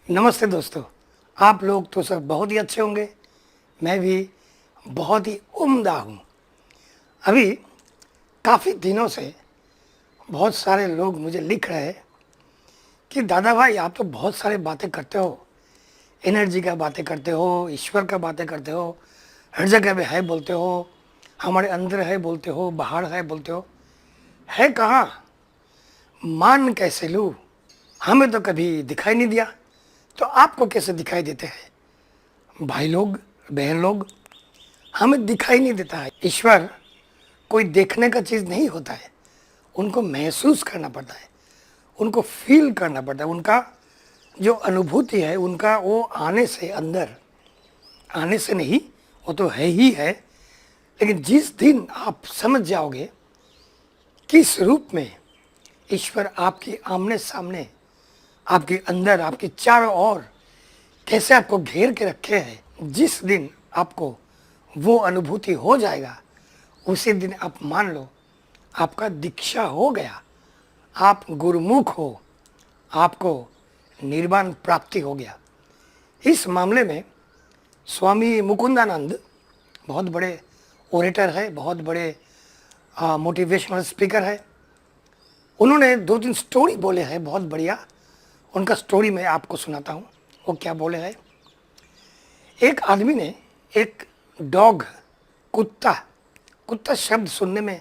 नमस्ते दोस्तों। आप लोग तो सब बहुत ही अच्छे होंगे। मैं भी बहुत ही उम्दा हूँ। अभी काफ़ी दिनों से बहुत सारे लोग मुझे लिख रहे हैं कि दादा भाई आप तो बहुत सारे बातें करते हो, एनर्जी का बातें करते हो, ईश्वर का बातें करते हो, हर जगह में है बोलते हो, हमारे अंदर है बोलते हो, बाहर है बोलते हो। है कहाँ? मान कैसे लूँ? हमें तो कभी दिखाई नहीं दिया, तो आपको कैसे दिखाई देते हैं? भाई लोग, बहन लोग, हमें दिखाई नहीं देता है। ईश्वर कोई देखने का चीज़ नहीं होता है, उनको महसूस करना पड़ता है, उनको फील करना पड़ता है। उनका जो अनुभूति है, उनका वो आने से, अंदर आने से नहीं, वो तो है ही है। लेकिन जिस दिन आप समझ जाओगे किस रूप में ईश्वर आपके आमने सामने, आपके अंदर, आपके चारों ओर कैसे आपको घेर के रखे हैं, जिस दिन आपको वो अनुभूति हो जाएगा, उसी दिन आप मान लो आपका दीक्षा हो गया, आप गुरुमुख हो, आपको निर्वाण प्राप्ति हो गया। इस मामले में स्वामी मुकुंदानंद बहुत बड़े ओरेटर है, बहुत बड़े मोटिवेशनल स्पीकर है। उन्होंने 2-3 स्टोरी बोले हैं बहुत बढ़िया। उनका स्टोरी मैं आपको सुनाता हूँ। वो क्या बोले हैं? एक आदमी ने एक डॉग, कुत्ता, कुत्ता शब्द सुनने में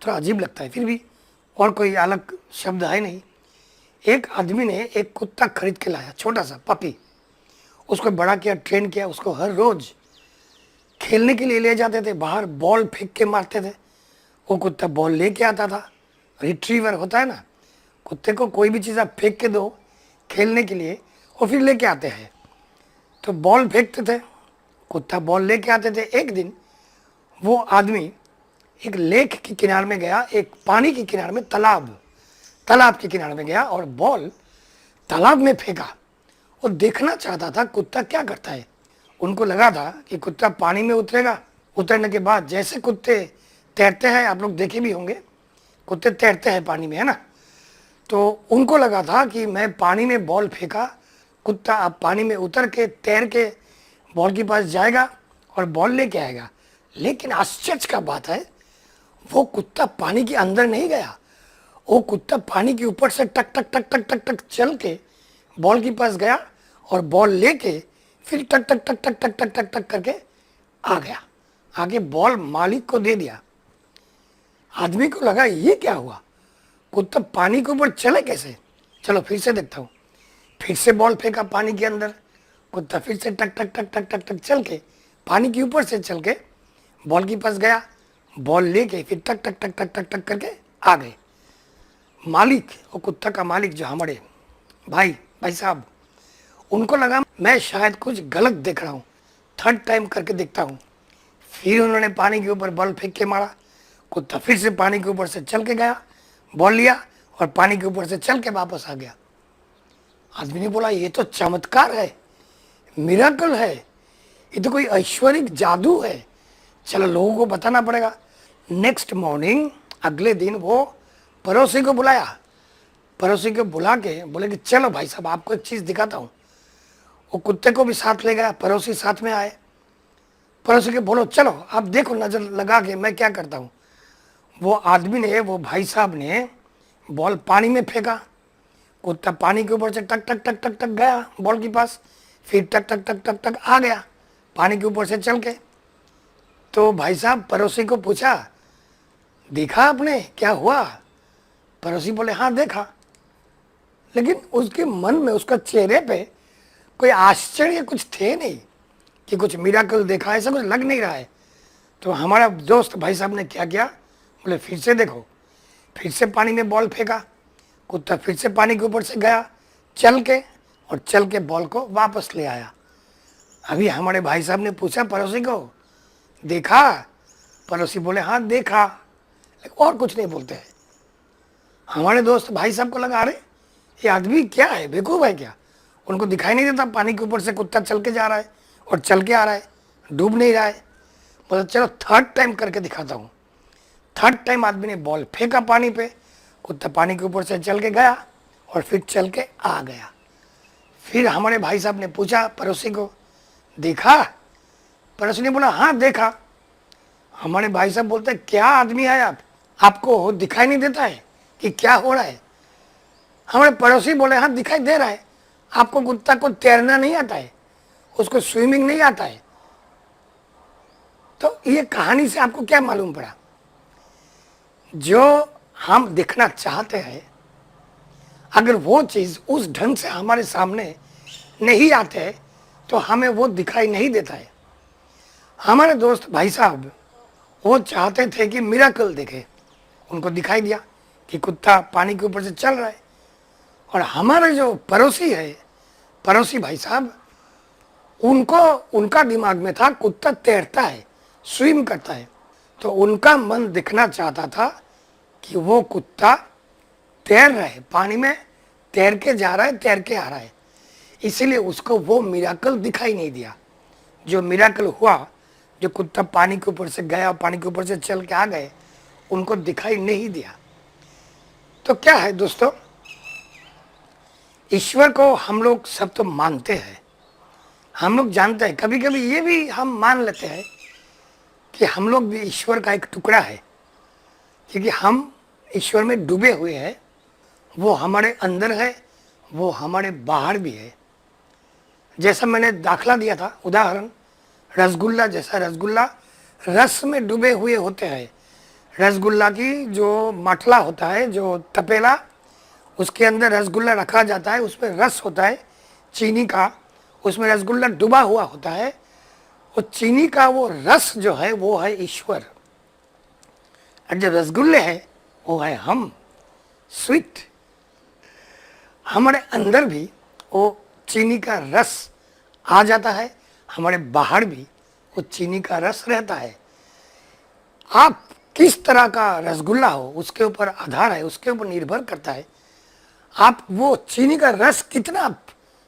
थोड़ा अजीब लगता है, फिर भी और कोई अलग शब्द है नहीं। एक आदमी ने एक कुत्ता खरीद के लाया, छोटा सा पपी। उसको बड़ा किया, ट्रेन किया, उसको हर रोज खेलने के लिए ले जाते थे, बाहर बॉल फेंक के मारते थे। वो कुत्ता बॉल लेके आता था। रिट्रीवर होता है ना, कुत्ते को कोई भी चीज़ आप फेंक के दो खेलने के लिए, वो फिर लेके आते हैं। तो बॉल फेंकते थे, कुत्ता बॉल लेके आते थे। एक दिन वो आदमी एक लेक के किनारे में गया, एक पानी के किनारे में, तालाब के किनारे में गया और बॉल तालाब में फेंका। वो देखना चाहता था कुत्ता क्या करता है। उनको लगा था कि कुत्ता पानी में उतरेगा, उतरने के बाद जैसे कुत्ते तैरते हैं, आप लोग देखे भी होंगे, कुत्ते तैरते हैं पानी में, है ना। तो उनको लगा था कि मैं पानी में बॉल फेंका, कुत्ता अब पानी में उतर के तैर के बॉल के पास जाएगा और बॉल लेके आएगा। लेकिन आश्चर्य का बात है, वो कुत्ता पानी के अंदर नहीं गया। वो कुत्ता पानी के ऊपर से टक टक टक टक टक टक चल के बॉल के पास गया और बॉल लेके फिर टक टक टक टक टक टक टक टक करके आ गया। आगे बॉल मालिक को दे दिया। आदमी को लगा ये क्या हुआ, कुत्ता पानी के ऊपर चले कैसे? चलो फिर से देखता हूँ। फिर से बॉल फेंका पानी के अंदर, कुत्ता फिर से टक टक टक टक टक टक चल के पानी के ऊपर से चल के बॉल के पास गया, बॉल लेके फिर टक टक टक टक टक टक करके आ गए। मालिक, वो कुत्ता का मालिक जो हमारे भाई साहब, उनको लगा मैं शायद कुछ गलत देख रहा हूँ, थर्ड टाइम करके देखता हूँ। फिर उन्होंने पानी के ऊपर बॉल फेंक के मारा, कुत्ता फिर से पानी के ऊपर से चल के गया, बॉल लिया और पानी के ऊपर से चल के वापस आ गया। आदमी ने बोला ये तो चमत्कार है, मिरेकल है, ये तो कोई ऐश्वर्यिक जादू है, चलो लोगों को बताना पड़ेगा। नेक्स्ट मॉर्निंग, अगले दिन, वो पड़ोसी को बुलाया। पड़ोसी को बुला के बोले कि चलो भाई साहब आपको एक चीज़ दिखाता हूँ। वो कुत्ते को भी साथ ले गया, पड़ोसी साथ में आए। पड़ोसी के बोलो चलो आप देखो नज़र लगा के मैं क्या करता हूँ। वो आदमी ने, वो भाई साहब ने बॉल पानी में फेंका, कुत्ता पानी के ऊपर से टक टक टक टक टक गया बॉल के पास, फिर टक टक टक टक टक आ गया पानी के ऊपर से चल के। तो भाई साहब पड़ोसी को पूछा देखा आपने क्या हुआ? पड़ोसी बोले हाँ देखा। लेकिन उसके मन में, उसका चेहरे पे कोई आश्चर्य कुछ थे नहीं कि कुछ मिराकल देखा, ऐसा कुछ लग नहीं रहा है। तो हमारा दोस्त भाई साहब ने क्या किया, बोले फिर से देखो। फिर से पानी में बॉल फेंका, कुत्ता फिर से पानी के ऊपर से गया चल के और चल के बॉल को वापस ले आया। अभी हमारे भाई साहब ने पूछा पड़ोसी को देखा? पड़ोसी बोले हाँ देखा, और कुछ नहीं बोलते हैं। हमारे दोस्त भाई साहब को लगा अरे ये आदमी क्या है, बेवकूफ़ है क्या, उनको दिखाई नहीं देता पानी के ऊपर से कुत्ता चल के जा रहा है और चल के आ रहा है, डूब नहीं रहा है। बोला चलो थर्ड टाइम करके दिखाता हूँ। थर्ड टाइम आदमी ने बॉल फेंका पानी पे, कुत्ता पानी के ऊपर से चल के गया और फिर चल के आ गया। फिर हमारे भाई साहब ने पूछा पड़ोसी को, देखा? पड़ोसी ने बोला हाँ देखा। हमारे भाई साहब बोलते क्या आदमी है आप, आपको दिखाई नहीं देता है कि क्या हो रहा है? हमारे पड़ोसी बोले हाँ दिखाई दे रहा है, आपको कुत्ता को तैरना नहीं आता है, उसको स्विमिंग नहीं आता है। तो ये कहानी से आपको क्या मालूम पड़ा? जो हम देखना चाहते हैं, अगर वो चीज उस ढंग से हमारे सामने नहीं आते है तो हमें वो दिखाई नहीं देता है। हमारे दोस्त भाई साहब वो चाहते थे कि मिराकल देखे, उनको दिखाई दिया कि कुत्ता पानी के ऊपर से चल रहा है। और हमारे जो पड़ोसी है, पड़ोसी भाई साहब, उनको उनका दिमाग में था कुत्ता तैरता है, स्विम करता है। तो उनका मन दिखना चाहता था कि वो कुत्ता तैर रहा है, पानी में तैर के जा रहा है, तैर के आ रहा है। इसीलिए उसको वो मिराकल दिखाई नहीं दिया। जो मिराकल हुआ, जो कुत्ता पानी के ऊपर से गया, पानी के ऊपर से चल के आ गए, उनको दिखाई नहीं दिया। तो क्या है दोस्तों, ईश्वर को हम लोग सब तो मानते हैं, हम लोग जानते हैं, कभी कभी ये भी हम मान लेते हैं कि हम लोग भी ईश्वर का एक टुकड़ा है, क्योंकि हम ईश्वर में डूबे हुए हैं। वो हमारे अंदर है, वो हमारे बाहर भी है। जैसा मैंने दाखला दिया था उदाहरण, रसगुल्ला जैसा, रसगुल्ला रस में डूबे हुए होते हैं। रसगुल्ला की जो मटला होता है, जो तपेला, उसके अंदर रसगुल्ला रखा जाता है, उसमें रस होता है चीनी का, उसमें रसगुल्ला डूबा हुआ होता है। वो चीनी का वो रस जो है वो है ईश्वर, और जो रसगुल्ले है वो है हम, स्वीट। हमारे अंदर भी वो चीनी का रस आ जाता है, हमारे बाहर भी वो चीनी का रस रहता है। आप किस तरह का रसगुल्ला हो उसके ऊपर आधार है, उसके ऊपर निर्भर करता है आप वो चीनी का रस कितना आप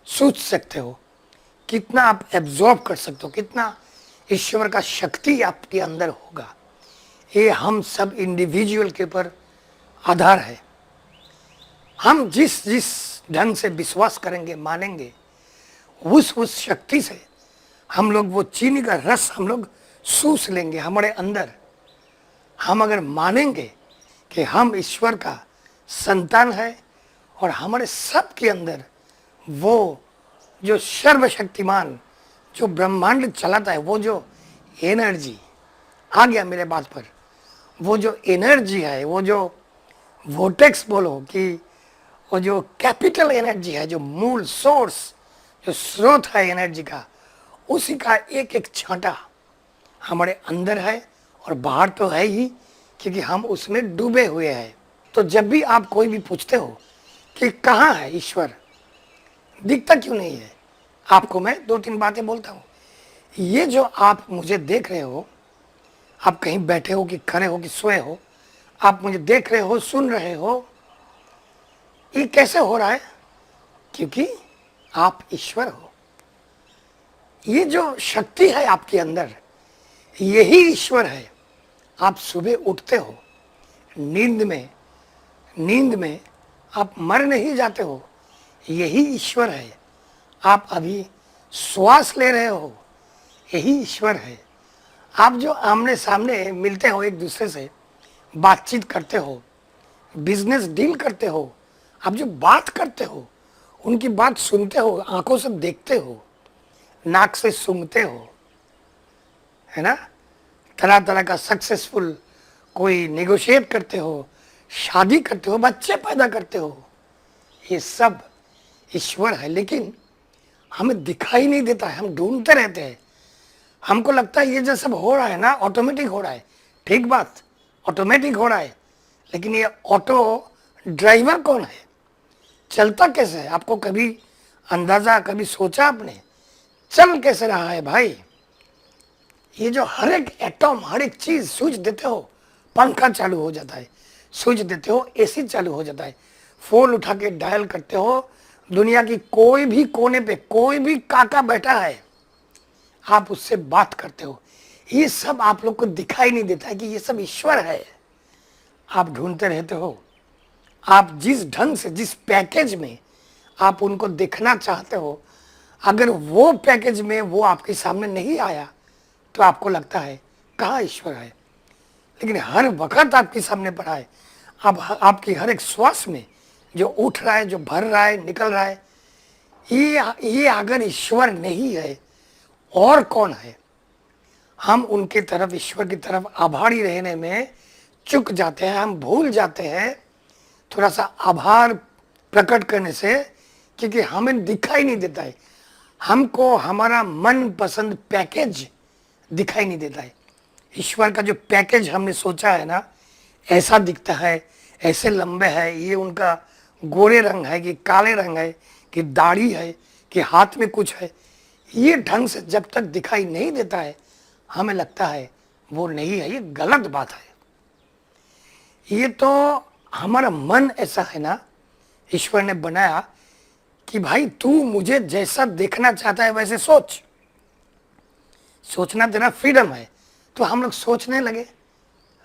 सूझ सकते हो, कितना आप एब्जॉर्ब कर सकते हो, कितना ईश्वर का शक्ति आपके अंदर होगा। ये हम सब इंडिविजुअल के ऊपर आधार है। हम जिस जिस ढंग से विश्वास करेंगे, मानेंगे, उस शक्ति से हम लोग वो चीनी का रस हम लोग सूस लेंगे हमारे अंदर। हम अगर मानेंगे कि हम ईश्वर का संतान है और हमारे सब के अंदर वो जो सर्वशक्तिमान, जो ब्रह्मांड चलाता है, वो जो एनर्जी, आ गया मेरे बात पर, वो जो एनर्जी है, वो जो वोटेक्स बोलो कि वो जो कैपिटल एनर्जी है, जो मूल सोर्स, जो स्रोत है एनर्जी का, उसी का एक एक छांटा हमारे अंदर है और बाहर तो है ही, क्योंकि हम उसमें डूबे हुए हैं। तो जब भी आप कोई भी पूछते हो कि कहाँ है ईश्वर, दिखता क्यों नहीं है, आपको मैं दो तीन बातें बोलता हूँ। ये जो आप मुझे देख रहे हो, आप कहीं बैठे हो कि खड़े हो कि सोए हो, आप मुझे देख रहे हो, सुन रहे हो, ये कैसे हो रहा है? क्योंकि आप ईश्वर हो। ये जो शक्ति है आपके अंदर, यही ईश्वर है। आप सुबह उठते हो, नींद में आप मर नहीं जाते हो, यही ईश्वर है। आप अभी श्वास ले रहे हो, यही ईश्वर है। आप जो आमने सामने मिलते हो, एक दूसरे से बातचीत करते हो, बिजनेस डील करते हो, आप जो बात करते हो, उनकी बात सुनते हो, आंखों से देखते हो, नाक से सूंघते हो, है ना, तरह तरह का सक्सेसफुल कोई नेगोशिएट करते हो, शादी करते हो, बच्चे पैदा करते हो, ये सब ईश्वर है। लेकिन हमें दिखाई नहीं देता है, हम ढूंढते रहते हैं। हमको लगता है ये जो सब हो रहा है ना, ऑटोमेटिक हो रहा है। ठीक बात, ऑटोमेटिक हो रहा है, लेकिन ये ऑटो ड्राइवर कौन है, चलता कैसे है? आपको कभी अंदाजा, कभी सोचा आपने चल कैसे रहा है भाई? ये जो हर एक एटम, हर एक चीज स्विच देते हो, पंखा चालू हो जाता है, स्विच देते हो एसी चालू हो जाता है, फोन उठा के डायल करते हो, दुनिया की कोई भी कोने पे कोई भी काका बैठा है, आप उससे बात करते हो। ये सब आप लोग को दिखाई नहीं देता है कि ये सब ईश्वर है। आप ढूंढते रहते हो। आप जिस ढंग से, जिस पैकेज में आप उनको देखना चाहते हो, अगर वो पैकेज में वो आपके सामने नहीं आया तो आपको लगता है कहाँ ईश्वर है। लेकिन हर वक्त आपके सामने पड़ा है। अब आपकी हर एक श्वास में जो उठ रहा है, जो भर रहा है, निकल रहा है, ये अगर ईश्वर नहीं है और कौन है। हम उनके तरफ, ईश्वर की तरफ आभारी रहने में चूक जाते हैं। हम भूल जाते हैं थोड़ा सा आभार प्रकट करने से, क्योंकि हमें दिखाई नहीं देता है। हमको हमारा मन पसंद पैकेज दिखाई नहीं देता है। ईश्वर का जो पैकेज हमने सोचा है ना, ऐसा दिखता है, ऐसे लंबे है, ये उनका गोरे रंग है कि काले रंग है कि दाढ़ी है कि हाथ में कुछ है, ये ढंग से जब तक दिखाई नहीं देता है हमें लगता है वो नहीं है, ये गलत बात है। ये तो हमारा मन ऐसा है ना, ईश्वर ने बनाया कि भाई तू मुझे जैसा देखना चाहता है वैसे सोच, सोचना तेरा फ्रीडम है। तो हम लोग सोचने लगे।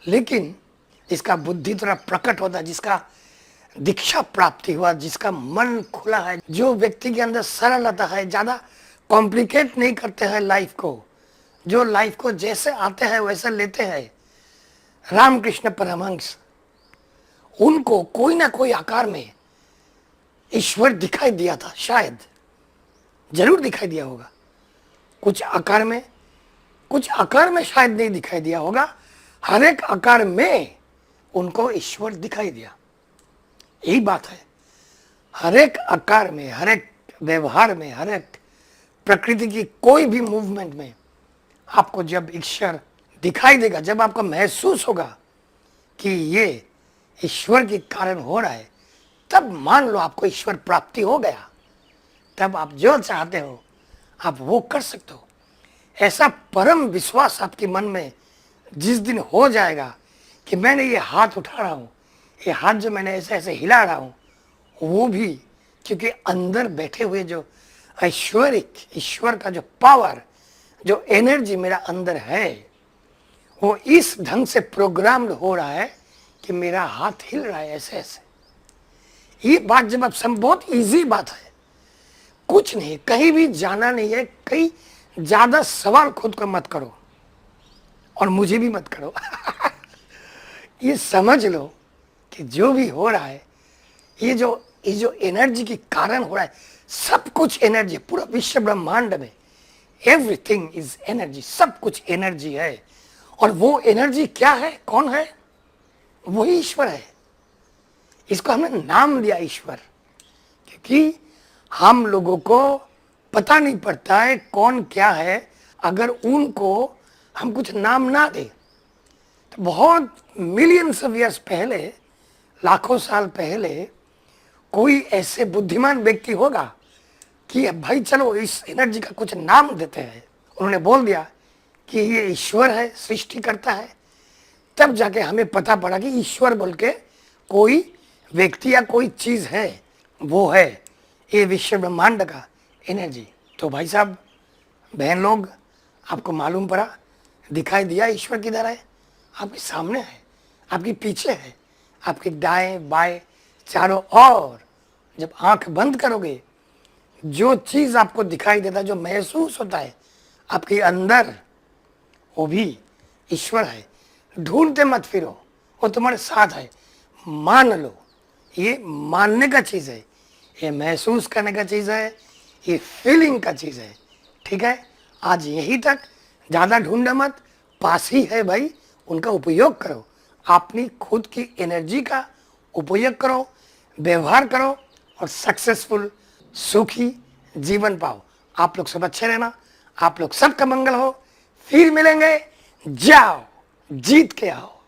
लेकिन जिसका बुद्धि थोड़ा प्रकट होता है, जिसका दीक्षा प्राप्ति हुआ, जिसका मन खुला है, जो व्यक्ति के अंदर सरलता है, ज़्यादा कॉम्प्लिकेट नहीं करते हैं लाइफ को, जो लाइफ को जैसे आते हैं वैसे लेते हैं। रामकृष्ण परमहंस, उनको कोई ना कोई आकार में ईश्वर दिखाई दिया था, शायद जरूर दिखाई दिया होगा। कुछ आकार में, कुछ आकार में शायद नहीं दिखाई दिया होगा। हर एक आकार में उनको ईश्वर दिखाई दिया। यही बात है। हर एक आकार में, हर एक व्यवहार में, हर एक प्रकृति की कोई भी मूवमेंट में आपको जब ईश्वर दिखाई देगा, जब आपको महसूस होगा कि ये ईश्वर के कारण हो रहा है, तब मान लो आपको ईश्वर प्राप्ति हो गया। तब आप जो चाहते हो आप वो कर सकते हो। ऐसा परम विश्वास आपके मन में जिस दिन हो जाएगा कि मैंने ये हाथ उठा रहा हूँ, ये हाथ जो मैंने ऐसे ऐसे हिला रहा हूँ, वो भी क्योंकि अंदर बैठे हुए जो ऐश्वरिक ईश्वर का जो पावर, जो एनर्जी मेरा अंदर है, वो इस ढंग से प्रोग्राम्ड हो रहा है कि मेरा हाथ हिल रहा है ऐसे ऐसे। ये बात जब आप बहुत इजी बात है, कुछ नहीं, कहीं भी जाना नहीं है, कहीं ज्यादा सवाल खुद को मत करो और मुझे भी मत करो। ये समझ लो कि जो भी हो रहा है, ये जो एनर्जी के कारण हो रहा है, सब कुछ एनर्जी, पूरा विश्व ब्रह्मांड में एवरीथिंग इज एनर्जी, सब कुछ एनर्जी है। और वो एनर्जी क्या है, कौन है? वही ईश्वर है। इसको हमने नाम दिया ईश्वर, क्योंकि हम लोगों को पता नहीं पड़ता है कौन क्या है अगर उनको हम कुछ नाम ना दे। तो बहुत मिलियंस ऑफ ईयर्स पहले, लाखों साल पहले, कोई ऐसे बुद्धिमान व्यक्ति होगा कि भाई चलो इस एनर्जी का कुछ नाम देते हैं। उन्होंने बोल दिया कि ये ईश्वर है, सृष्टि करता है। तब जाके हमें पता पड़ा कि ईश्वर बोल के कोई व्यक्ति या कोई चीज है, वो है ये विश्व ब्रह्मांड का एनर्जी। तो भाई साहब, बहन लोग, आपको मालूम पड़ा, दिखाई दिया ईश्वर किधर है? आपके सामने है, आपके पीछे है, आपके दाएं बाएं चारों ओर। जब आंख बंद करोगे, जो चीज आपको दिखाई देता है, जो महसूस होता है आपके अंदर, वो भी ईश्वर है। ढूंढते मत फिरो, वो तुम्हारे साथ है। मान लो, ये मानने का चीज है, ये महसूस करने का चीज है, ये फीलिंग का चीज है। ठीक है, आज यही तक, ज्यादा ढूंढे मत, पास ही है भाई, उनका उपयोग करो। अपनी खुद की एनर्जी का उपयोग करो, व्यवहार करो और सक्सेसफुल सुखी जीवन पाओ। आप लोग सब अच्छे रहना, आप लोग सबका मंगल हो। फिर मिलेंगे, जाओ जीत के आओ।